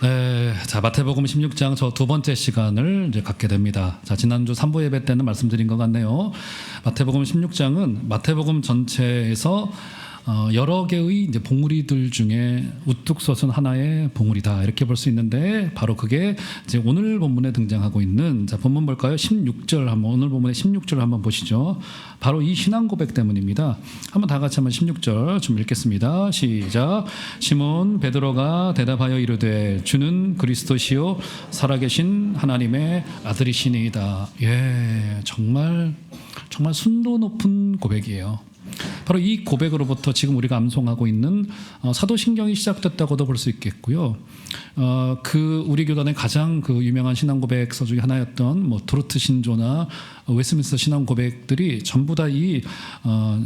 네, 자 마태복음 16장 저 두 번째 시간을 이제 갖게 됩니다. 자 지난주 3부 예배 때는 말씀드린 것 같네요. 마태복음 16장은 마태복음 전체에서 여러 개의 이제 봉우리들 중에 우뚝 솟은 하나의 봉우리다 이렇게 볼 수 있는데 바로 그게 이제 오늘 본문에 등장하고 있는 자 본문 볼까요? 16절 한번 오늘 본문의 16절 한번 보시죠. 바로 이 신앙 고백 때문입니다. 한번 다 같이 한번 16절 좀 읽겠습니다. 시작. 시몬 베드로가 대답하여 이르되 주는 그리스도시요 살아계신 하나님의 아들이시니이다. 예, 정말 순도 높은 고백이에요. 바로 이 고백으로부터 지금 우리가 암송하고 있는 사도신경이 시작됐다고도 볼 수 있겠고요. 그 우리 교단의 가장 그 유명한 신앙 고백서 중에 하나였던 뭐 도르트 신조나 웨스민스터 신앙 고백들이 전부 다 이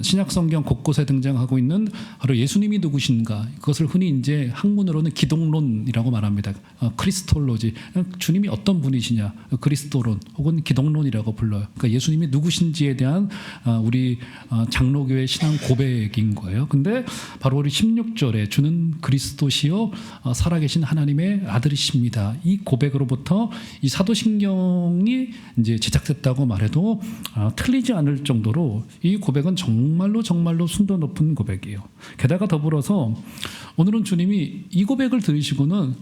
신약 성경 곳곳에 등장하고 있는 바로 예수님이 누구신가, 그것을 흔히 이제 학문으로는 기독론이라고 말합니다. 크리스톨로지, 주님이 어떤 분이시냐, 그리스도론 혹은 기독론이라고 불러요. 그러니까 예수님이 누구신지에 대한 우리 장로교의 신앙 고백인 거예요. 근데 바로 우리 16절에 주는 그리스도시요 살아계신 하나님의 아들이십니다. 이 고백으로부터 이 사도신경이 이제 제작됐다고 말해도 틀리지 않을 정도로 이 고백은 정말로 순도 높은 고백이에요. 게다가 더불어서 오늘은 주님이 이 고백을 들으시고는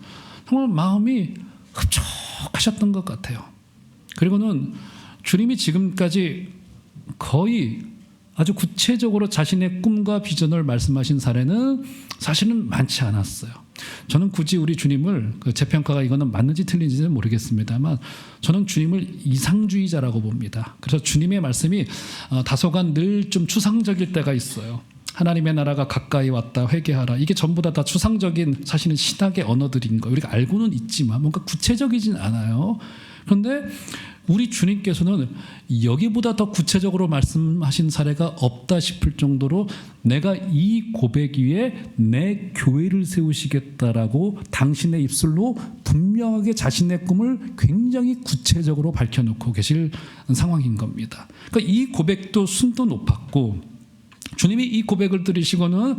정말 마음이 흡족하셨던 것 같아요. 그리고는 주님이 지금까지 거의 아주 구체적으로 자신의 꿈과 비전을 말씀하신 사례는 사실은 많지 않았어요. 저는 굳이 우리 주님을 재평가가 이거는 맞는지 틀린지는 모르겠습니다만 저는 주님을 이상주의자라고 봅니다. 그래서 주님의 말씀이 다소간 늘 좀 추상적일 때가 있어요. 하나님의 나라가 가까이 왔다, 회개하라. 이게 전부 다 추상적인 사실은 신학의 언어들인 거예요. 우리가 알고는 있지만 뭔가 구체적이진 않아요. 그런데 우리 주님께서는 여기보다 더 구체적으로 말씀하신 사례가 없다 싶을 정도로 내가 이 고백 위에 내 교회를 세우시겠다라고 당신의 입술로 분명하게 자신의 꿈을 굉장히 구체적으로 밝혀놓고 계실 상황인 겁니다. 그러니까 이 고백도 순도 높았고 주님이 이 고백을 들으시고는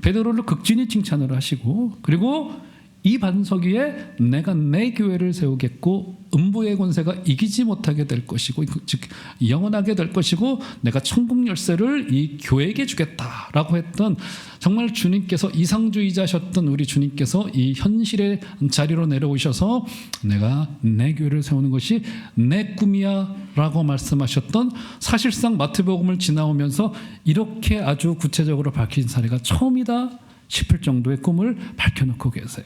베드로를 극진히 칭찬을 하시고 그리고 이 반석 위에 내가 내 교회를 세우겠고 음부의 권세가 이기지 못하게 될 것이고 즉 영원하게 될 것이고 내가 천국 열쇠를 이 교회에게 주겠다라고 했던 정말 주님께서 이상주의자셨던 우리 주님께서 이 현실의 자리로 내려오셔서 내가 내 교회를 세우는 것이 내 꿈이야 라고 말씀하셨던 사실상 마태복음을 지나오면서 이렇게 아주 구체적으로 밝힌 사례가 처음이다 싶을 정도의 꿈을 밝혀놓고 계세요.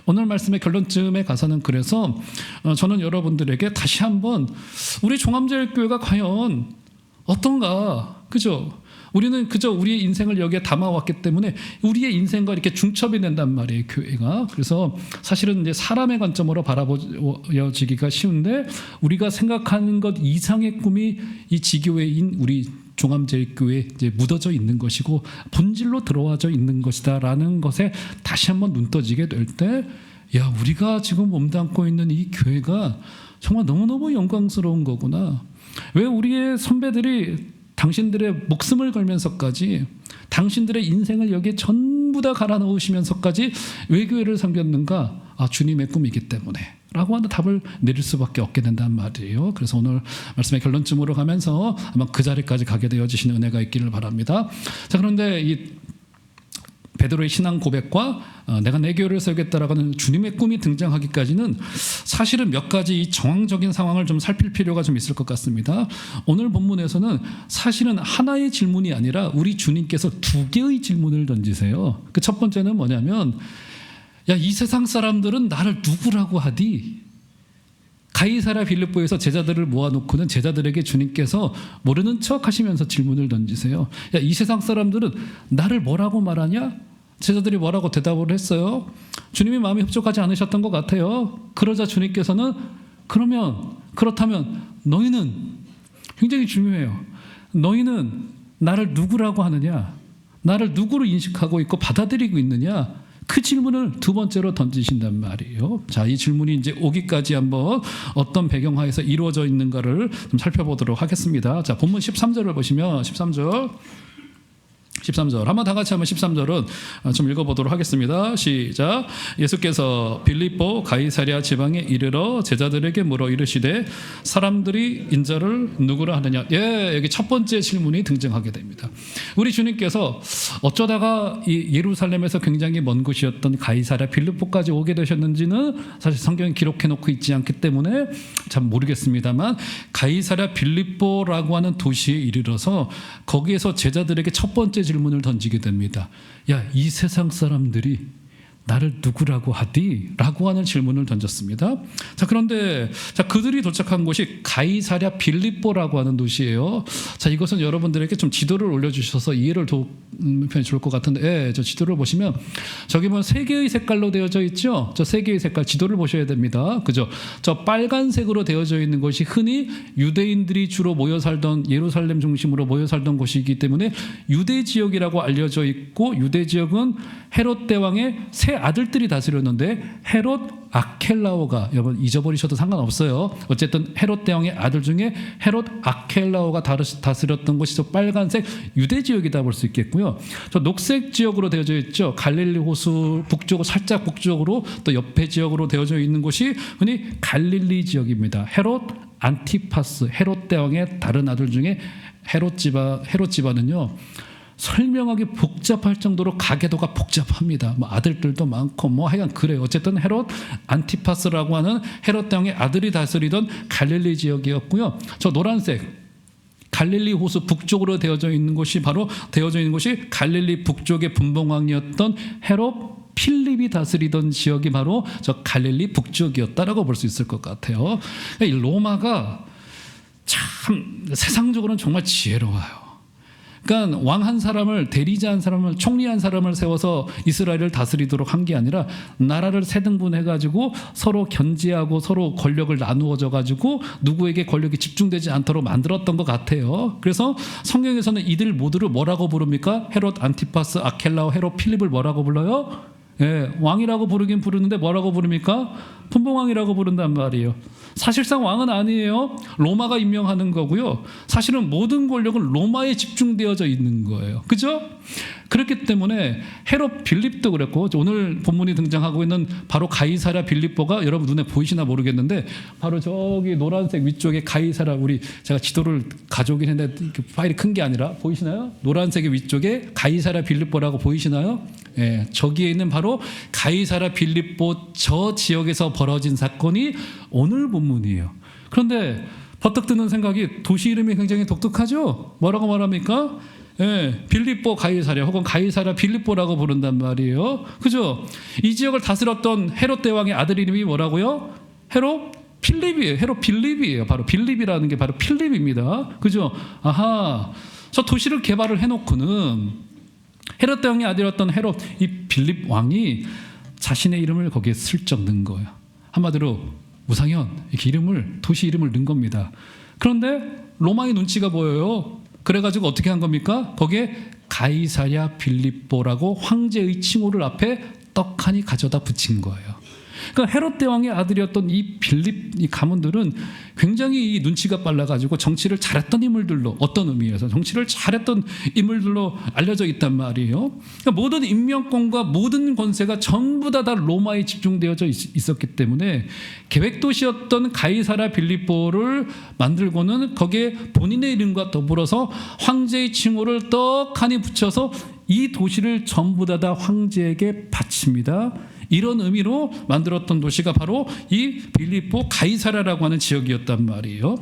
오늘 말씀의 결론쯤에 가서는 그래서 저는 여러분들에게 다시 한번 우리 종합제일교회가 과연 어떤가, 그죠? 우리는 그저 우리의 인생을 여기에 담아왔기 때문에 우리의 인생과 이렇게 중첩이 된단 말이에요, 교회가. 그래서 사실은 이제 사람의 관점으로 바라보여지기가 쉬운데 우리가 생각하는 것 이상의 꿈이 이 지교회인 우리 종합제일교회에 이제 묻어져 있는 것이고 본질로 들어와져 있는 것이다라는 것에 다시 한번 눈 떠지게 될 때, 야, 우리가 지금 몸담고 있는 이 교회가 정말 너무너무 영광스러운 거구나. 왜 우리의 선배들이 당신들의 목숨을 걸면서까지 당신들의 인생을 여기에 전부 다 갈아 넣으시면서까지 왜 교회를 섬겼는가? 주님의 꿈이기 때문에 라고 하는 답을 내릴 수밖에 없게 된단 말이에요. 그래서 오늘 말씀의 결론쯤으로 가면서 아마 그 자리까지 가게 되어지시는 은혜가 있기를 바랍니다. 자, 그런데 이 베드로의 신앙 고백과 내가 내 교회를 세우겠다라고 하는 주님의 꿈이 등장하기까지는 사실은 몇 가지 이 정황적인 상황을 좀 살필 필요가 좀 있을 것 같습니다. 오늘 본문에서는 사실은 하나의 질문이 아니라 우리 주님께서 두 개의 질문을 던지세요. 그 첫 번째는 뭐냐면, 야, 이 세상 사람들은 나를 누구라고 하디? 가이사랴 빌립보에서 제자들을 모아놓고는 제자들에게 주님께서 모르는 척 하시면서 질문을 던지세요. 야, 이 세상 사람들은 나를 뭐라고 말하냐? 제자들이 뭐라고 대답을 했어요? 주님이 마음이 흡족하지 않으셨던 것 같아요. 그러자 주님께서는 그렇다면 너희는, 굉장히 중요해요. 너희는 나를 누구라고 하느냐? 나를 누구로 인식하고 있고 받아들이고 있느냐? 그 질문을 두 번째로 던지신단 말이에요. 자, 이 질문이 이제 오기까지 한번 어떤 배경하에서 이루어져 있는가를 좀 살펴보도록 하겠습니다. 자, 본문 13절을 보시면 13절 13절. 한번 다 같이 한번 13절은 좀 읽어보도록 하겠습니다. 시작. 예수께서 빌립보 가이사랴 지방에 이르러 제자들에게 물어 이르시되 사람들이 인자를 누구라 하느냐. 여기 첫 번째 질문이 등장하게 됩니다. 우리 주님께서 어쩌다가 이 예루살렘에서 굉장히 먼 곳이었던 가이사랴 빌립보까지 오게 되셨는지는 사실 성경에 기록해 놓고 있지 않기 때문에 잘 모르겠습니다만, 가이사랴 빌립보라고 하는 도시에 이르러서 거기에서 제자들에게 첫 번째 질문을 던지게 됩니다. 야, 이 세상 사람들이 나를 누구라고 하디? 라고 하는 질문을 던졌습니다. 자, 그런데 그들이 도착한 곳이 가이사랴 빌립보라고 하는 도시예요. 자, 이것은 여러분들에게 좀 지도를 올려주셔서 이해를 도우면 좋을 것 같은데, 저 지도를 보시면 저기 보면 세 개의 색깔로 되어져 있죠. 저 세 개의 색깔 지도를 보셔야 됩니다. 그죠? 저 빨간색으로 되어져 있는 것이 흔히 유대인들이 주로 모여 살던, 예루살렘 중심으로 모여 살던 곳이기 때문에 유대 지역이라고 알려져 있고, 유대 지역은 헤롯 대왕의 세 아들들이 다스렸는데 헤롯 아켈라오가, 여러분 잊어버리셔도 상관없어요. 어쨌든 헤롯 대왕의 아들 중에 헤롯 아켈라오가 다스렸던 곳이 저 빨간색 유대 지역이다 볼 수 있겠고요. 저 녹색 지역으로 되어져 있죠. 갈릴리 호수 북쪽으로, 살짝 북쪽으로, 또 옆에 지역으로 되어져 있는 곳이 흔히 갈릴리 지역입니다. 헤롯 안티파스, 헤롯 대왕의 다른 아들 중에 헤롯 집안은요, 설명하기 복잡할 정도로 가계도가 복잡합니다. 아들들도 많고 하여간 그래요. 어쨌든 헤롯 안티파스라고 하는 헤롯 대왕의 아들이 다스리던 갈릴리 지역이었고요. 저 노란색 갈릴리 호수 북쪽으로 되어져 있는 곳이 갈릴리 북쪽의 분봉왕이었던 헤롯 필립이 다스리던 지역이 바로 저 갈릴리 북쪽이었다라고 볼 수 있을 것 같아요. 이 로마가 참 세상적으로는 정말 지혜로워요. 그러니까 왕 한 사람을, 대리자 한 사람을, 총리 한 사람을 세워서 이스라엘을 다스리도록 한 게 아니라 나라를 세 등분해가지고 서로 견제하고 서로 권력을 나누어져가지고 누구에게 권력이 집중되지 않도록 만들었던 것 같아요. 그래서 성경에서는 이들 모두를 뭐라고 부릅니까? 헤롯 안티파스, 아켈라오, 헤롯 필립을 뭐라고 불러요? 왕이라고 부르긴 부르는데 뭐라고 부릅니까? 분봉왕이라고 부른단 말이에요. 사실상 왕은 아니에요. 로마가 임명하는 거고요. 사실은 모든 권력은 로마에 집중되어져 있는 거예요. 그죠? 그렇기 때문에 헤롯 빌립도 그랬고, 오늘 본문이 등장하고 있는 바로 가이사랴 빌립보가 여러분 눈에 보이시나 모르겠는데, 바로 저기 노란색 위쪽에 가이사랴, 제가 지도를 가져오긴 했는데 파일이 큰 게 아니라 보이시나요? 노란색의 위쪽에 가이사랴 빌립보라고 보이시나요? 저기에 있는 바로 가이사랴 빌립보 저 지역에서 벌어진 사건이 오늘 본문이에요. 그런데 버뜩 드는 생각이, 도시 이름이 굉장히 독특하죠? 뭐라고 말합니까? 빌립보 가이사랴, 혹은 가이사랴 빌립보라고 부른단 말이에요. 그죠? 이 지역을 다스렸던 헤롯 대왕의 아들 이름이 뭐라고요? 헤롯 필립이에요. 헤롯 빌립이에요. 바로 빌립이라는 게 바로 필립입니다. 그죠? 아하, 저 도시를 개발을 해놓고는 헤롯 대왕의 아들이었던 헤롯, 이 빌립 왕이 자신의 이름을 거기에 슬쩍 넣은 거예요. 한마디로 우상현, 이렇게 도시 이름을 넣은 겁니다. 그런데 로마의 눈치가 보여요. 그래가지고 어떻게 한 겁니까? 거기에 가이사랴 빌립보라고 황제의 칭호를 앞에 떡하니 가져다 붙인 거예요. 그러니까 헤롯 대왕의 아들이었던 이 빌립, 이 가문들은 굉장히 이 눈치가 빨라가지고 정치를 잘했던 인물들로, 어떤 의미에서 정치를 잘했던 인물들로 알려져 있단 말이에요. 그러니까 모든 임명권과 모든 권세가 전부 다 로마에 집중되어져 있었기 때문에 계획도시였던 가이사랴 빌립보를 만들고는 거기에 본인의 이름과 더불어서 황제의 칭호를 떡하니 붙여서 이 도시를 전부 다 황제에게 바칩니다. 이런 의미로 만들었던 도시가 바로 이 빌립보 가이사랴라고 하는 지역이었단 말이에요.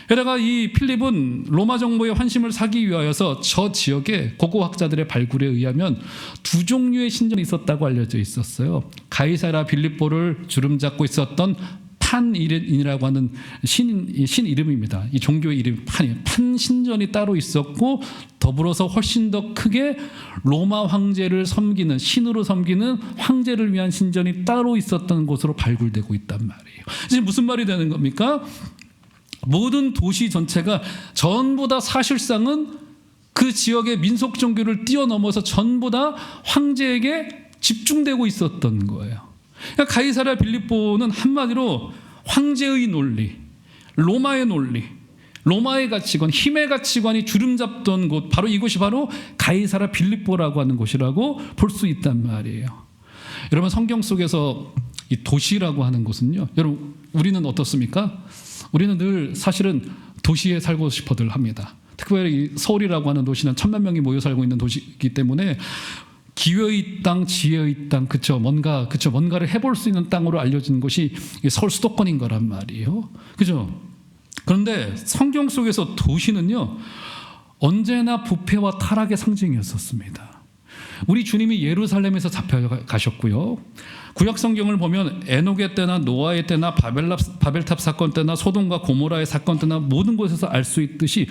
게다가 이 필립은 로마 정부의 환심을 사기 위하여서 저 지역에 고고학자들의 발굴에 의하면 두 종류의 신전이 있었다고 알려져 있었어요. 가이사랴 빌립보를 주름잡고 있었던 판이라고 하는 신 이름입니다. 이 종교의 이름이 판 신전이 따로 있었고, 더불어서 훨씬 더 크게 로마 황제를 섬기는, 신으로 섬기는 황제를 위한 신전이 따로 있었던 곳으로 발굴되고 있단 말이에요. 이제 무슨 말이 되는 겁니까? 모든 도시 전체가 전부 다 사실상은 그 지역의 민속 종교를 뛰어넘어서 전부 다 황제에게 집중되고 있었던 거예요. 그러니까 가이사랴 빌립보는 한마디로 황제의 논리, 로마의 논리, 로마의 가치관, 힘의 가치관이 주름잡던 곳, 바로 이곳이 바로 가이사랴 빌립보라고 하는 곳이라고 볼 수 있단 말이에요. 여러분, 성경 속에서 이 도시라고 하는 곳은요, 여러분, 우리는 어떻습니까? 우리는 늘 사실은 도시에 살고 싶어들 합니다. 특별히 서울이라고 하는 도시는 1000만 명이 모여 살고 있는 도시이기 때문에 기회의 땅, 지혜의 땅, 뭔가를 해볼 수 있는 땅으로 알려진 곳이 서울 수도권인 거란 말이에요. 그죠? 그런데 성경 속에서 도시는요, 언제나 부패와 타락의 상징이었었습니다. 우리 주님이 예루살렘에서 잡혀가셨고요. 구약 성경을 보면 에녹의 때나 노아의 때나 바벨탑 사건 때나 소돔과 고모라의 사건 때나 모든 곳에서 알 수 있듯이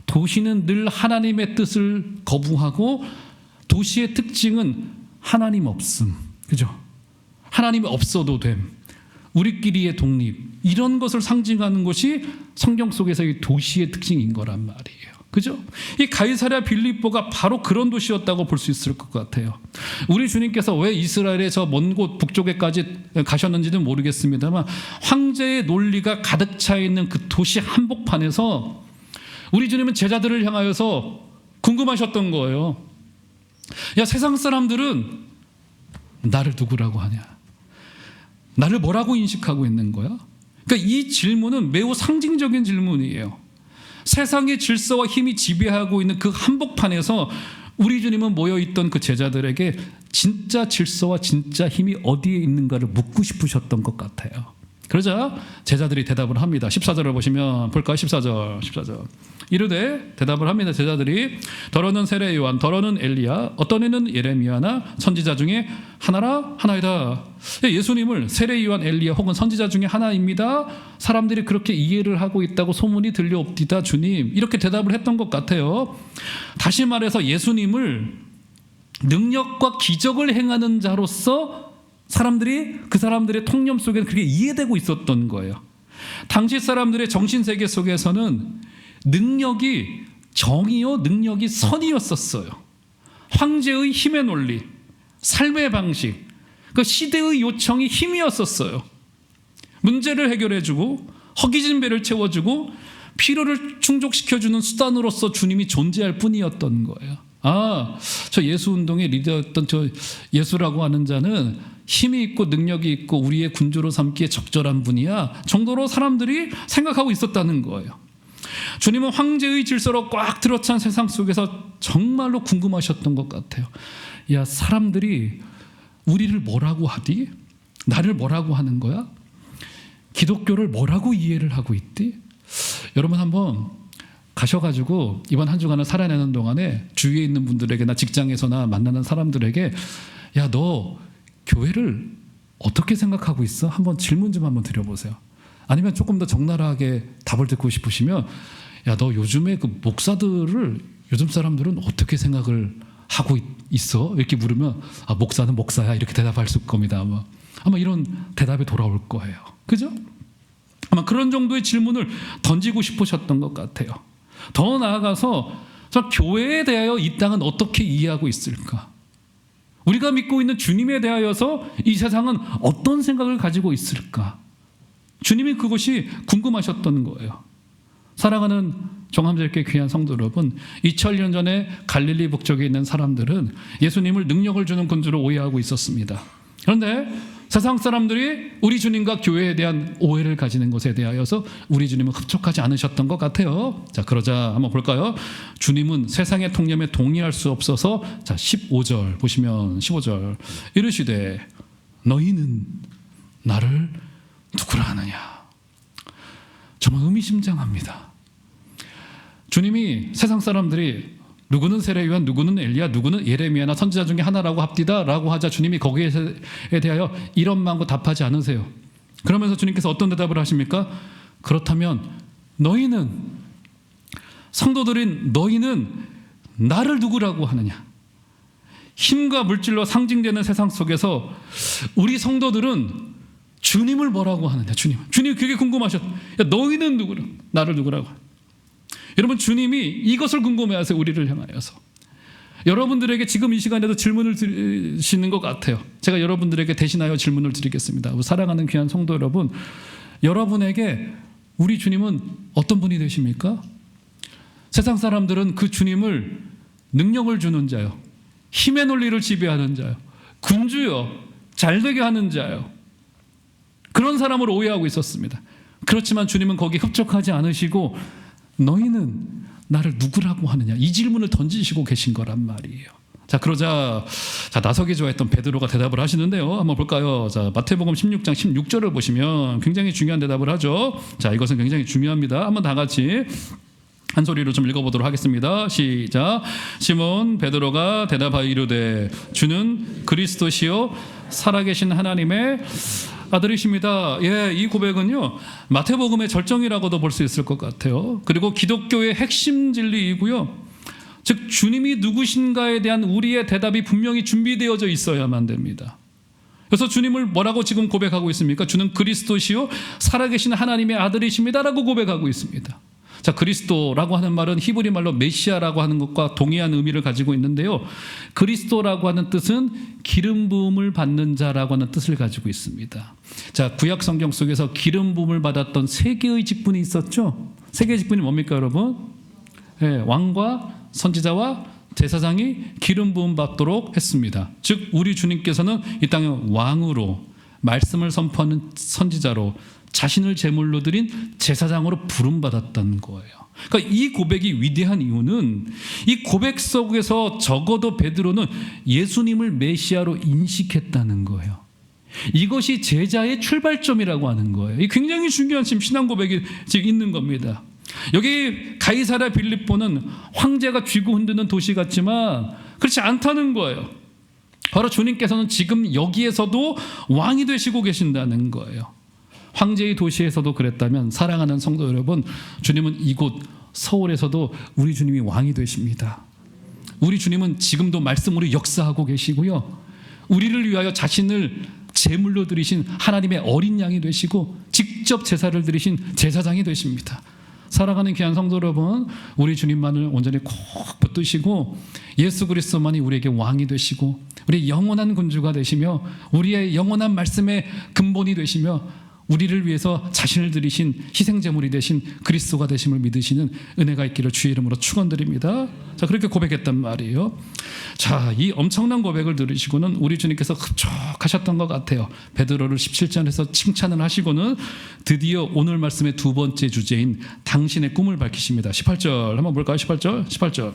도시는 늘 하나님의 뜻을 거부하고, 도시의 특징은 하나님 없음, 그죠? 하나님이 없어도 됨, 우리끼리의 독립, 이런 것을 상징하는 것이 성경 속에서의 도시의 특징인 거란 말이에요. 그죠? 이 가이사랴 빌립보가 바로 그런 도시였다고 볼 수 있을 것 같아요. 우리 주님께서 왜 이스라엘의 저 먼 곳 북쪽에까지 가셨는지는 모르겠습니다만, 황제의 논리가 가득 차 있는 그 도시 한복판에서 우리 주님은 제자들을 향하여서 궁금하셨던 거예요. 야, 세상 사람들은 나를 누구라고 하냐? 나를 뭐라고 인식하고 있는 거야? 그러니까 이 질문은 매우 상징적인 질문이에요. 세상의 질서와 힘이 지배하고 있는 그 한복판에서 우리 주님은 모여있던 그 제자들에게 진짜 질서와 진짜 힘이 어디에 있는가를 묻고 싶으셨던 것 같아요. 그러자 제자들이 대답을 합니다. 14절을 보시면 볼까요? 14절. 이르되 대답을 합니다. 제자들이 더러는 세례 요한, 더러는 엘리야, 어떤 이는 예레미야나 선지자 중에 하나이다. 예수님을 세례 요한, 엘리야 혹은 선지자 중에 하나입니다. 사람들이 그렇게 이해를 하고 있다고 소문이 들려옵디다 주님, 이렇게 대답을 했던 것 같아요. 다시 말해서 예수님을 능력과 기적을 행하는 자로서 그 사람들의 통념 속에는 그게 이해되고 있었던 거예요. 당시 사람들의 정신세계 속에서는 능력이 정의요, 능력이 선이었었어요. 황제의 힘의 논리, 삶의 방식, 그 시대의 요청이 힘이었었어요. 문제를 해결해주고 허기진 배를 채워주고 필요를 충족시켜주는 수단으로서 주님이 존재할 뿐이었던 거예요. 저 예수운동의 리더였던 저 예수라고 하는 자는 힘이 있고 능력이 있고 우리의 군주로 삼기에 적절한 분이야 정도로 사람들이 생각하고 있었다는 거예요. 주님은 황제의 질서로 꽉 들어찬 세상 속에서 정말로 궁금하셨던 것 같아요. 야, 사람들이 우리를 뭐라고 하디? 나를 뭐라고 하는 거야? 기독교를 뭐라고 이해를 하고 있디? 여러분 한번 가셔가지고 이번 한 주간을 살아내는 동안에 주위에 있는 분들에게나 직장에서나 만나는 사람들에게, 야, 너 교회를 어떻게 생각하고 있어? 한번 질문 좀 한번 드려보세요. 아니면 조금 더 적나라하게 답을 듣고 싶으시면, 야, 너 요즘에 그 목사들을 요즘 사람들은 어떻게 생각을 하고 있어? 이렇게 물으면, 목사는 목사야, 이렇게 대답할 겁니다. 아마 이런 대답이 돌아올 거예요. 그죠? 아마 그런 정도의 질문을 던지고 싶으셨던 것 같아요. 더 나아가서 저 교회에 대하여 이 땅은 어떻게 이해하고 있을까? 우리가 믿고 있는 주님에 대하여서 이 세상은 어떤 생각을 가지고 있을까? 주님이 그것이 궁금하셨던 거예요. 사랑하는 종합제일교회 귀한 성도 여러분, 2000년 전에 갈릴리 북쪽에 있는 사람들은 예수님을 능력을 주는 군주로 오해하고 있었습니다. 그런데 세상 사람들이 우리 주님과 교회에 대한 오해를 가지는 것에 대하여서 우리 주님은 흡족하지 않으셨던 것 같아요. 자, 그러자 한번 볼까요? 주님은 세상의 통념에 동의할 수 없어서, 자, 15절 보시면 15절 이르시되 너희는 나를 누구라 하느냐. 정말 의미심장합니다. 주님이 세상 사람들이 누구는 세례 요한, 누구는 엘리야, 누구는 예레미야나 선지자 중에 하나라고 합디다 라고 하자 주님이 거기에 대하여 이런 망고 답하지 않으세요. 그러면서 주님께서 어떤 대답을 하십니까? 그렇다면 너희는, 성도들인 너희는 나를 누구라고 하느냐. 힘과 물질로 상징되는 세상 속에서 우리 성도들은 주님을 뭐라고 하느냐. 주님 그게 궁금하셨. 야, 너희는 누구라? 나를 누구라고 하느냐. 여러분, 주님이 이것을 궁금해하세요. 우리를 향하여서. 여러분들에게 지금 이 시간에도 질문을 드리시는 것 같아요. 제가 여러분들에게 대신하여 질문을 드리겠습니다. 사랑하는 귀한 성도 여러분, 여러분에게 우리 주님은 어떤 분이 되십니까? 세상 사람들은 그 주님을 능력을 주는 자요, 힘의 논리를 지배하는 자요, 군주요, 잘되게 하는 자요, 그런 사람으로 오해하고 있었습니다. 그렇지만 주님은 거기에 흡족하지 않으시고 너희는 나를 누구라고 하느냐, 이 질문을 던지시고 계신 거란 말이에요. 자, 그러자 나서기 좋아했던 베드로가 대답을 하시는데요. 한번 볼까요? 자, 마태복음 16장 16절을 보시면 굉장히 중요한 대답을 하죠. 자, 이것은 굉장히 중요합니다. 한번 다 같이 한 소리로 좀 읽어보도록 하겠습니다. 시작. 시몬 베드로가 대답하여 이르되 주는 그리스도시요 살아계신 하나님의 아들이십니다. 예, 이 고백은요 마태복음의 절정이라고도 볼 수 있을 것 같아요. 그리고 기독교의 핵심 진리이고요, 즉 주님이 누구신가에 대한 우리의 대답이 분명히 준비되어져 있어야만 됩니다. 그래서 주님을 뭐라고 지금 고백하고 있습니까? 주는 그리스도시요 살아계신 하나님의 아들이십니다라고 고백하고 있습니다. 자, 그리스도라고 하는 말은 히브리 말로 메시아라고 하는 것과 동의한 의미를 가지고 있는데요, 그리스도라고 하는 뜻은 기름 부음을 받는 자라고 하는 뜻을 가지고 있습니다. 자, 구약 성경 속에서 기름 부음을 받았던 세 개의 직분이 있었죠. 세 개의 직분이 뭡니까 여러분? 네, 왕과 선지자와 제사장이 기름 부음 받도록 했습니다. 즉 우리 주님께서는 이 땅의 왕으로, 말씀을 선포하는 선지자로, 자신을 제물로 드린 제사장으로 부름받았던 거예요. 그러니까 이 고백이 위대한 이유는 이 고백 속에서 적어도 베드로는 예수님을 메시아로 인식했다는 거예요. 이것이 제자의 출발점이라고 하는 거예요. 이 굉장히 중요한 지금 신앙 고백이 지금 있는 겁니다. 여기 가이사랴 빌립보는 황제가 쥐고 흔드는 도시 같지만 그렇지 않다는 거예요. 바로 주님께서는 지금 여기에서도 왕이 되시고 계신다는 거예요. 황제의 도시에서도 그랬다면 사랑하는 성도 여러분, 주님은 이곳 서울에서도 우리 주님이 왕이 되십니다. 우리 주님은 지금도 말씀으로 역사하고 계시고요, 우리를 위하여 자신을 제물로 드리신 하나님의 어린 양이 되시고 직접 제사를 드리신 제사장이 되십니다. 사랑하는 귀한 성도 여러분, 우리 주님만을 온전히 콕 붙드시고 예수 그리스도만이 우리에게 왕이 되시고 우리의 영원한 군주가 되시며 우리의 영원한 말씀의 근본이 되시며 우리를 위해서 자신을 드리신 희생제물이 되신 그리스도가 되심을 믿으시는 은혜가 있기를 주의 이름으로 축원드립니다. 자, 그렇게 고백했단 말이에요. 자, 이 엄청난 고백을 들으시고는 우리 주님께서 흡족하셨던 것 같아요. 베드로를 17절에서 칭찬을 하시고는 드디어 오늘 말씀의 두 번째 주제인 당신의 꿈을 밝히십니다. 18절 한번 볼까요? 18절.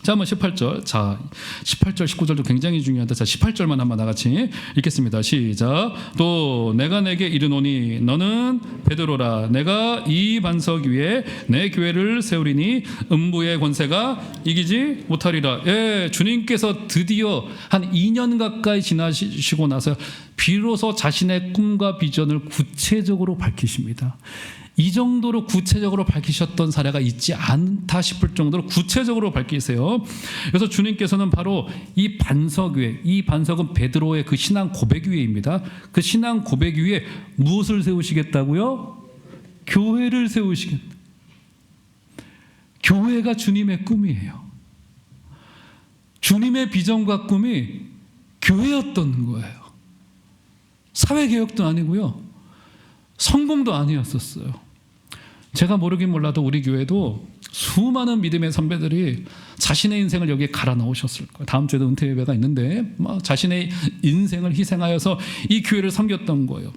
자, 한번 18절. 자, 18절, 19절도 굉장히 중요한데, 자, 18절만 한번 나같이 읽겠습니다. 시작. 또 내가 내게 이르노니 너는 베드로라. 내가 이 반석 위에 내 교회를 세우리니 음부의 권세가 이기지 못하리라. 예, 주님께서 드디어 한 2년 가까이 지나시고 나서 비로소 자신의 꿈과 비전을 구체적으로 밝히십니다. 이 정도로 구체적으로 밝히셨던 사례가 있지 않다 싶을 정도로 구체적으로 밝히세요. 그래서 주님께서는 바로 이 반석 위에, 이 반석은 베드로의 그 신앙 고백 위에입니다. 그 신앙 고백 위에 무엇을 세우시겠다고요? 교회를 세우시겠다. 교회가 주님의 꿈이에요. 주님의 비전과 꿈이 교회였던 거예요. 사회개혁도 아니고요, 성공도 아니었었어요. 제가 모르긴 몰라도 우리 교회도 수많은 믿음의 선배들이 자신의 인생을 여기에 갈아 넣으셨을 거예요. 다음 주에도 은퇴 예배가 있는데 자신의 인생을 희생하여서 이 교회를 섬겼던 거예요.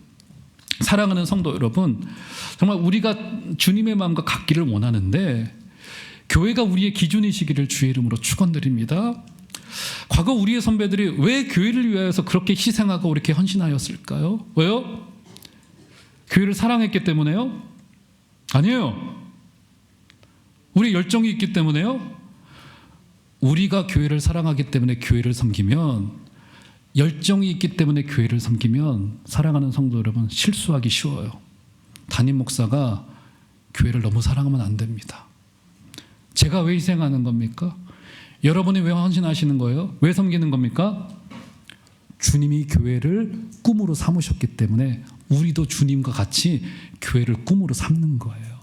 사랑하는 성도 여러분, 정말 우리가 주님의 마음과 같기를 원하는데 교회가 우리의 기준이시기를 주의 이름으로 축원드립니다. 과거 우리의 선배들이 왜 교회를 위하여서 그렇게 희생하고 이렇게 헌신하였을까요? 왜요? 교회를 사랑했기 때문에요? 아니에요. 우리 열정이 있기 때문에요? 우리가 교회를 사랑하기 때문에 교회를 섬기면, 열정이 있기 때문에 교회를 섬기면, 사랑하는 성도 여러분, 실수하기 쉬워요. 담임 목사가 교회를 너무 사랑하면 안 됩니다. 제가 왜 희생하는 겁니까? 여러분이 왜 헌신하시는 거예요? 왜 섬기는 겁니까? 주님이 교회를 꿈으로 삼으셨기 때문에 우리도 주님과 같이 교회를 꿈으로 삼는 거예요.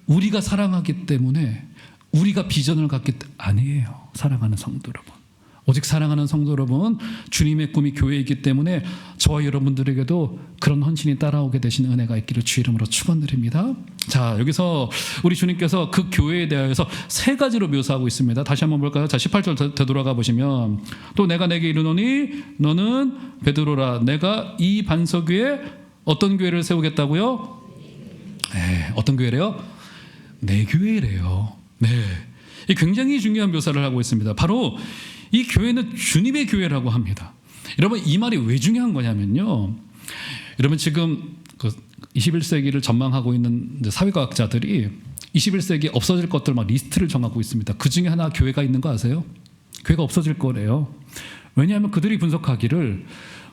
우리가 사랑하기 때문에, 우리가 비전을 갖기 때문에 아니에요. 사랑하는 성도 여러분, 오직 사랑하는 성도 여러분, 주님의 꿈이 교회이기 때문에 저와 여러분들에게도 그런 헌신이 따라오게 되신 은혜가 있기를 주 이름으로 축원드립니다. 자, 여기서 우리 주님께서 그 교회에 대하여서 세 가지로 묘사하고 있습니다. 다시 한번 볼까요? 자, 18절 되돌아가 보시면, 또 내가 내게 이르노니 너는 베드로라. 내가 이 반석 위에 어떤 교회를 세우겠다고요? 네, 어떤 교회래요? 내 교회래요. 네, 이 굉장히 중요한 묘사를 하고 있습니다. 바로 이 교회는 주님의 교회라고 합니다. 여러분, 이 말이 왜 중요한 거냐면요, 여러분 지금 그 21세기를 전망하고 있는 사회과학자들이 21세기 없어질 것들 막 리스트를 정하고 있습니다. 그 중에 하나 교회가 있는 거 아세요? 교회가 없어질 거래요. 왜냐하면 그들이 분석하기를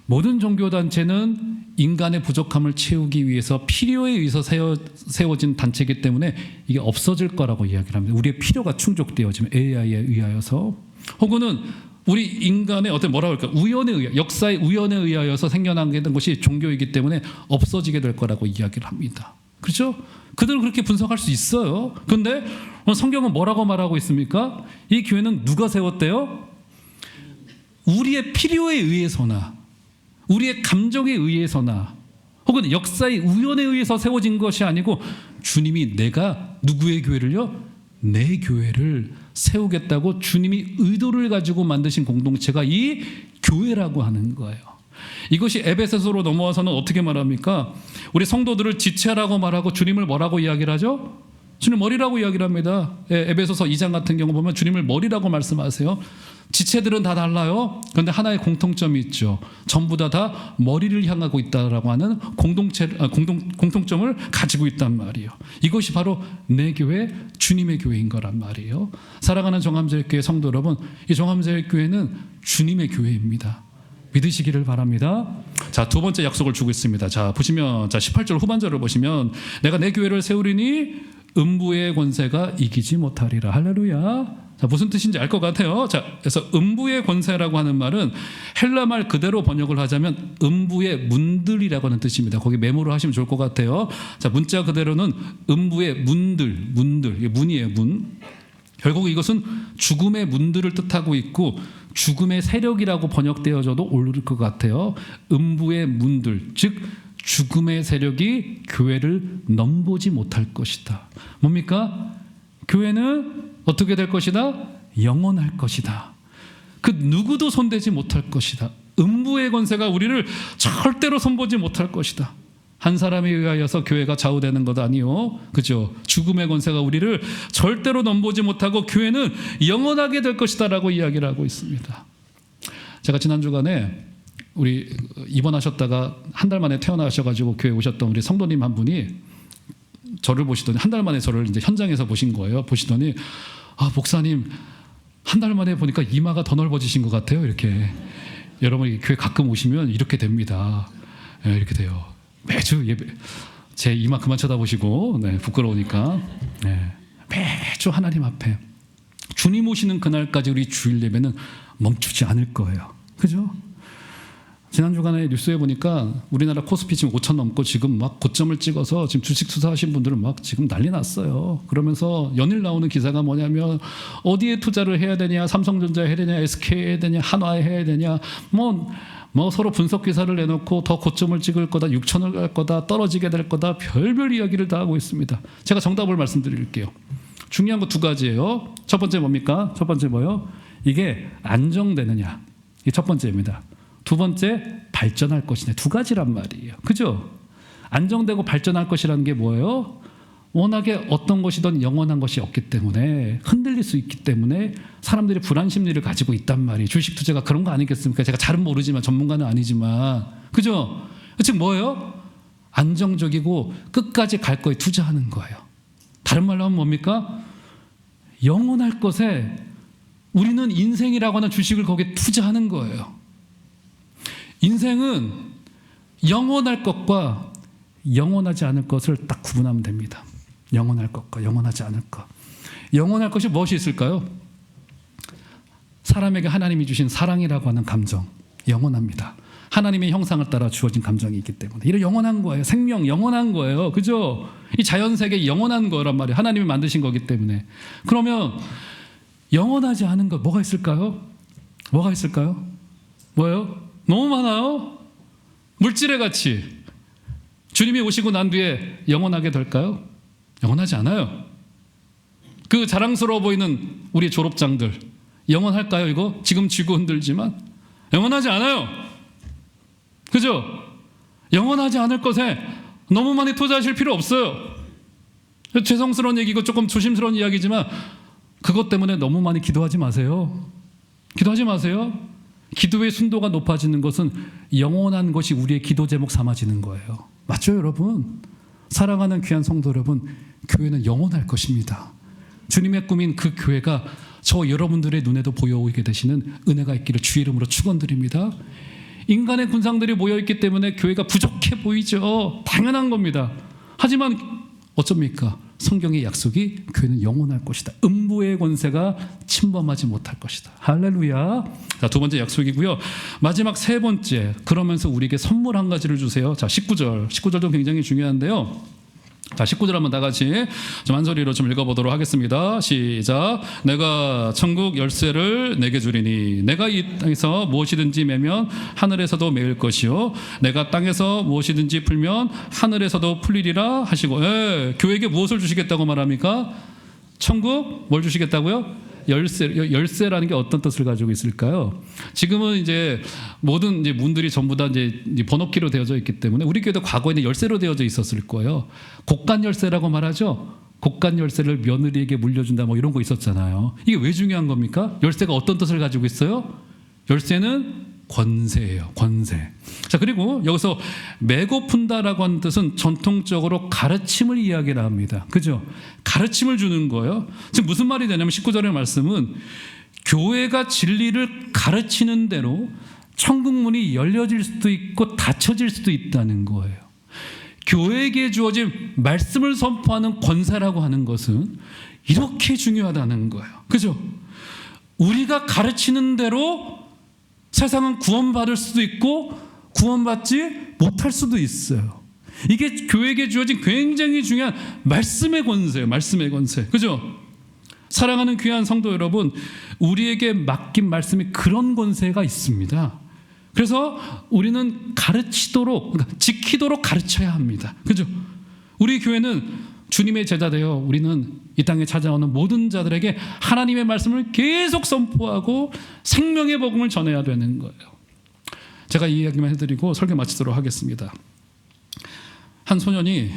모든 종교단체는 인간의 부족함을 채우기 위해서 필요에 의해서 세워진 단체이기 때문에 이게 없어질 거라고 이야기를 합니다. 우리의 필요가 충족되어지면 AI에 의하여서, 혹은 우리 인간의 어떤 뭐라고 할까, 우연에 의해, 역사의 우연에 의하여서 생겨나게 된 것이 종교이기 때문에 없어지게 될 거라고 이야기를 합니다. 그렇죠? 그들은 그렇게 분석할 수 있어요. 그런데 성경은 뭐라고 말하고 있습니까? 이 교회는 누가 세웠대요? 우리의 필요에 의해서나 우리의 감정에 의해서나 혹은 역사의 우연에 의해서 세워진 것이 아니고 주님이 내가 누구의 교회를요? 내 교회를 세우겠다고 주님이 의도를 가지고 만드신 공동체가 이 교회라고 하는 거예요. 이것이 에베소서로 넘어와서는 어떻게 말합니까? 우리 성도들을 지체라고 말하고 주님을 뭐라고 이야기를 하죠? 주님 머리라고 이야기를 합니다. 에베소서 2장 같은 경우 보면 주님을 머리라고 말씀하세요. 지체들은 다 달라요. 그런데 하나의 공통점이 있죠. 전부 다 머리를 향하고 있다라고 하는 공통점을 가지고 있단 말이에요. 이것이 바로 내 교회, 주님의 교회인 거란 말이에요. 사랑하는 정함제일교회 성도 여러분, 이 정함제일교회는 주님의 교회입니다. 믿으시기를 바랍니다. 자, 두 번째 약속을 주고 있습니다. 자, 보시면, 자, 18절 후반절을 보시면, 내가 내 교회를 세우리니 음부의 권세가 이기지 못하리라. 할렐루야. 자, 무슨 뜻인지 알 것 같아요. 자, 그래서 음부의 권세라고 하는 말은 헬라 말 그대로 번역을 하자면 음부의 문들이라고 하는 뜻입니다. 거기 메모를 하시면 좋을 것 같아요. 자, 문자 그대로는 음부의 문들, 이게 문이에요, 문. 결국 이것은 죽음의 문들을 뜻하고 있고 죽음의 세력이라고 번역되어져도 옳을 것 같아요. 음부의 문들, 즉 죽음의 세력이 교회를 넘보지 못할 것이다. 뭡니까? 교회는 어떻게 될 것이다? 영원할 것이다. 그 누구도 손대지 못할 것이다. 음부의 권세가 우리를 절대로 손보지 못할 것이다. 한 사람에 의하여서 교회가 좌우되는 것 아니요, 그죠? 죽음의 권세가 우리를 절대로 넘보지 못하고 교회는 영원하게 될 것이다라고 이야기를 하고 있습니다. 제가 지난 주간에 우리 입원하셨다가 한 달 만에 퇴원하셔가지고 교회 오셨던 우리 성도님 한 분이 저를 보시더니, 한 달 만에 저를 이제 현장에서 보신 거예요. 보시더니, 아, 목사님 한 달 만에 보니까 이마가 더 넓어지신 것 같아요. 이렇게. 여러분 교회 가끔 오시면 이렇게 됩니다. 네, 이렇게 돼요. 매주 예배, 제 이마 그만 쳐다보시고, 네, 부끄러우니까. 네, 매주 하나님 앞에 주님 오시는 그날까지 우리 주일 예배는 멈추지 않을 거예요. 그죠? 지난 주간에 뉴스에 보니까 우리나라 코스피 지금 5천 넘고 지금 막 고점을 찍어서 지금 주식 투자하신 분들은 막 지금 난리 났어요. 그러면서 연일 나오는 기사가 뭐냐면 어디에 투자를 해야 되냐, 삼성전자에 해야 되냐, SK에 해야 되냐, 한화에 해야 되냐, 뭐 서로 분석 기사를 내놓고 더 고점을 찍을 거다, 6천을 갈 거다, 떨어지게 될 거다, 별별 이야기를 다 하고 있습니다. 제가 정답을 말씀드릴게요. 중요한 거 두 가지예요. 첫 번째 뭡니까? 첫 번째 뭐요? 이게 안정되느냐, 이게 첫 번째입니다. 두 번째, 발전할 것이냐. 두 가지란 말이에요. 그죠? 안정되고 발전할 것이라는 게 뭐예요? 워낙에 어떤 것이든 영원한 것이 없기 때문에 흔들릴 수 있기 때문에 사람들이 불안 심리를 가지고 있단 말이에요. 주식 투자가 그런 거 아니겠습니까? 제가 잘은 모르지만, 전문가는 아니지만, 그죠? 즉 뭐예요? 안정적이고 끝까지 갈 거에 투자하는 거예요. 다른 말로 하면 뭡니까? 영원할 것에 우리는 인생이라고 하는 주식을 거기에 투자하는 거예요. 인생은 영원할 것과 영원하지 않을 것을 딱 구분하면 됩니다. 영원할 것과 영원하지 않을 것. 영원할 것이 무엇이 있을까요? 사람에게 하나님이 주신 사랑이라고 하는 감정, 영원합니다. 하나님의 형상을 따라 주어진 감정이 있기 때문에 이런 영원한 거예요. 생명 영원한 거예요. 그죠? 이 자연세계 영원한 거란 말이에요. 하나님이 만드신 거기 때문에. 그러면 영원하지 않은 것 뭐가 있을까요? 뭐가 있을까요? 뭐예요? 너무 많아요. 물질의 가치. 주님이 오시고 난 뒤에 영원하게 될까요? 영원하지 않아요. 그 자랑스러워 보이는 우리 졸업장들 영원할까요? 이거 지금 쥐고 흔들지만 영원하지 않아요. 그죠? 영원하지 않을 것에 너무 많이 투자하실 필요 없어요. 죄송스러운 얘기고 조금 조심스러운 이야기지만 그것 때문에 너무 많이 기도하지 마세요. 기도하지 마세요. 기도의 순도가 높아지는 것은 영원한 것이 우리의 기도 제목 삼아지는 거예요. 맞죠, 여러분? 사랑하는 귀한 성도 여러분, 교회는 영원할 것입니다. 주님의 꿈인 그 교회가 저 여러분들의 눈에도 보여오게 되시는 은혜가 있기를 주의 이름으로 축원드립니다. 인간의 군상들이 모여있기 때문에 교회가 부족해 보이죠. 당연한 겁니다. 하지만 어쩝니까? 성경의 약속이 교회는 영원할 것이다. 음부의 권세가 침범하지 못할 것이다. 할렐루야. 자, 두 번째 약속이고요. 마지막 세 번째, 그러면서 우리에게 선물 한 가지를 주세요. 자, 19절도 굉장히 중요한데요. 자, 19절 한번 다 같이 좀 한 소리로 좀 읽어보도록 하겠습니다. 시작. 내가 천국 열쇠를 내게 주리니 내가 이 땅에서 무엇이든지 매면 하늘에서도 매일 것이요 내가 땅에서 무엇이든지 풀면 하늘에서도 풀리리라 하시고, 교회에게 무엇을 주시겠다고 말합니까? 천국 뭘 주시겠다고요? 열쇠라는 게 어떤 뜻을 가지고 있을까요? 지금은 이제 모든 이제 문들이 전부 다 이제 번호키로 되어져 있기 때문에 우리 교회도 과거에는 열쇠로 되어져 있었을 거예요. 곡간 열쇠라고 말하죠. 곡간 열쇠를 며느리에게 물려준다 뭐 이런 거 있었잖아요. 이게 왜 중요한 겁니까? 열쇠가 어떤 뜻을 가지고 있어요? 열쇠는 권세예요. 권세. 자, 그리고 여기서 메고 푼다라고 하는 뜻은 전통적으로 가르침을 이야기를 합니다. 그죠? 가르침을 주는 거예요. 지금 무슨 말이 되냐면 19절의 말씀은 교회가 진리를 가르치는 대로 천국문이 열려질 수도 있고 닫혀질 수도 있다는 거예요. 교회에게 주어진 말씀을 선포하는 권세라고 하는 것은 이렇게 중요하다는 거예요. 그죠? 우리가 가르치는 대로 세상은 구원받을 수도 있고 구원받지 못할 수도 있어요. 이게 교회에게 주어진 굉장히 중요한 말씀의 권세예요. 말씀의 권세. 그죠? 사랑하는 귀한 성도 여러분, 우리에게 맡긴 말씀이 그런 권세가 있습니다. 그래서 우리는 가르치도록, 그러니까 지키도록 가르쳐야 합니다. 그죠? 우리 교회는 주님의 제자 되어 우리는 이 땅에 찾아오는 모든 자들에게 하나님의 말씀을 계속 선포하고 생명의 복음을 전해야 되는 거예요. 제가 이 이야기만 해드리고 설교 마치도록 하겠습니다. 한 소년이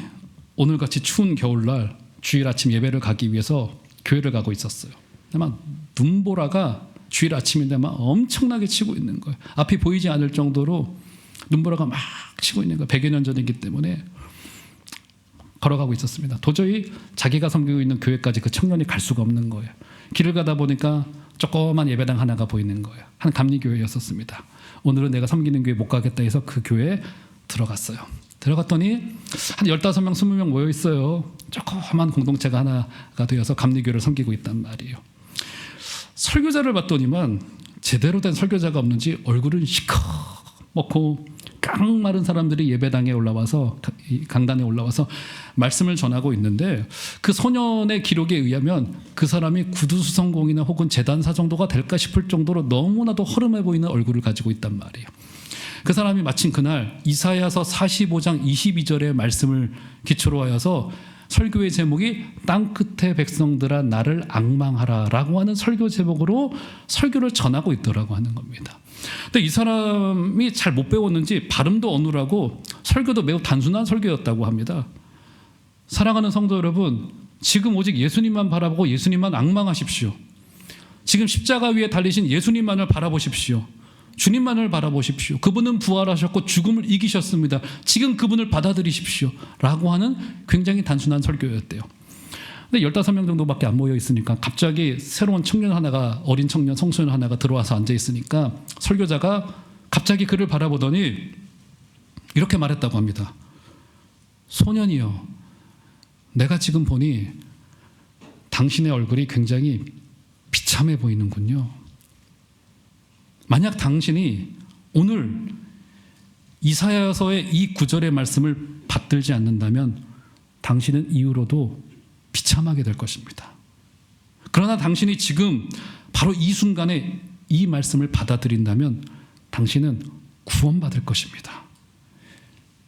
오늘같이 추운 겨울날 주일 아침 예배를 가기 위해서 교회를 가고 있었어요. 막 눈보라가 주일 아침인데 막 엄청나게 치고 있는 거예요. 앞이 보이지 않을 정도로 눈보라가 막 치고 있는 거예요. 100여 년 전이기 때문에 걸어가고 있었습니다. 도저히 자기가 섬기고 있는 교회까지 그 청년이 갈 수가 없는 거예요. 길을 가다 보니까 조그만 예배당 하나가 보이는 거예요. 한 감리교회였었습니다. 오늘은 내가 섬기는 교회 못 가겠다 해서 그 교회에 들어갔어요. 들어갔더니 한 15명, 20명 모여 있어요. 조그만 공동체가 하나가 되어서 감리교회를 섬기고 있단 말이에요. 설교자를 봤더니만 제대로 된 설교자가 없는지 얼굴은 시커멓고 깡마른 사람들이 예배당에 올라와서 강단에 올라와서 말씀을 전하고 있는데 그 소년의 기록에 의하면 그 사람이 구두수성공이나 혹은 재단사 정도가 될까 싶을 정도로 너무나도 허름해 보이는 얼굴을 가지고 있단 말이에요. 그 사람이 마침 그날 이사야서 45장 22절의 말씀을 기초로 하여서 설교의 제목이 땅끝의 백성들아 나를 앙망하라 라고 하는 설교 제목으로 설교를 전하고 있더라고 하는 겁니다. 근데 이 사람이 잘 못 배웠는지 발음도 어눌하고 설교도 매우 단순한 설교였다고 합니다. 사랑하는 성도 여러분, 지금 오직 예수님만 바라보고 예수님만 앙망하십시오. 지금 십자가 위에 달리신 예수님만을 바라보십시오. 주님만을 바라보십시오. 그분은 부활하셨고 죽음을 이기셨습니다. 지금 그분을 받아들이십시오 라고 하는 굉장히 단순한 설교였대요. 근데 15명 정도밖에 안 모여 있으니까 갑자기 새로운 청년 하나가, 어린 청년, 청소년 하나가 들어와서 앉아 있으니까 설교자가 갑자기 그를 바라보더니 이렇게 말했다고 합니다. 소년이여, 내가 지금 보니 당신의 얼굴이 굉장히 비참해 보이는군요. 만약 당신이 오늘 이사야서의 이 구절의 말씀을 받들지 않는다면 당신은 이후로도 비참하게 될 것입니다. 그러나 당신이 지금 바로 이 순간에 이 말씀을 받아들인다면 당신은 구원받을 것입니다.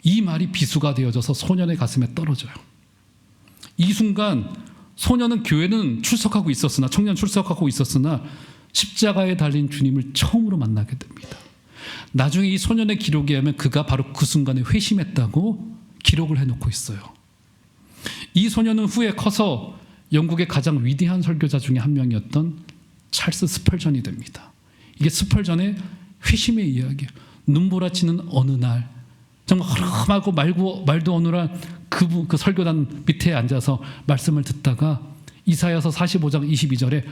이 말이 비수가 되어져서 소년의 가슴에 떨어져요. 이 순간 소년은 교회는 출석하고 있었으나, 청년 출석하고 있었으나 십자가에 달린 주님을 처음으로 만나게 됩니다. 나중에 이 소년의 기록에 하면 그가 바로 그 순간에 회심했다고 기록을 해놓고 있어요. 이 소년은 후에 커서 영국의 가장 위대한 설교자 중에 한 명이었던 찰스 스펄전이 됩니다. 이게 스펄전의 회심의 이야기예요. 눈보라치는 어느 날, 정말 허름하고 말도 어눌한 그 설교단 밑에 앉아서 말씀을 듣다가 이사야서 45장 22절에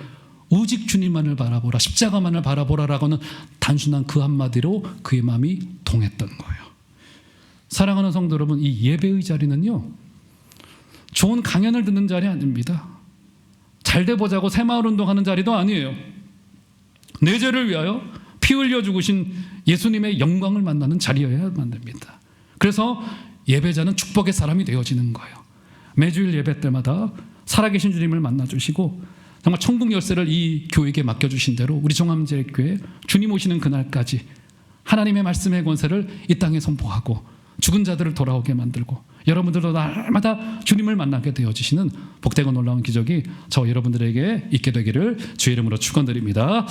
오직 주님만을 바라보라, 십자가만을 바라보라라고는 단순한 그 한마디로 그의 마음이 동했던 거예요. 사랑하는 성도 여러분, 이 예배의 자리는요, 좋은 강연을 듣는 자리 아닙니다. 잘돼 보자고 새마을운동하는 자리도 아니에요. 내 죄를 위하여 피 흘려 죽으신 예수님의 영광을 만나는 자리여야만 됩니다. 그래서 예배자는 축복의 사람이 되어지는 거예요. 매주일 예배 때마다 살아계신 주님을 만나주시고 정말 천국 열쇠를 이 교회에게 맡겨주신 대로 우리 종암제일교회 주님 오시는 그날까지 하나님의 말씀의 권세를 이 땅에 선포하고 죽은 자들을 돌아오게 만들고 여러분들도 날마다 주님을 만나게 되어지시는 복되고 놀라운 기적이 저 여러분들에게 있게 되기를 주의 이름으로 축원드립니다.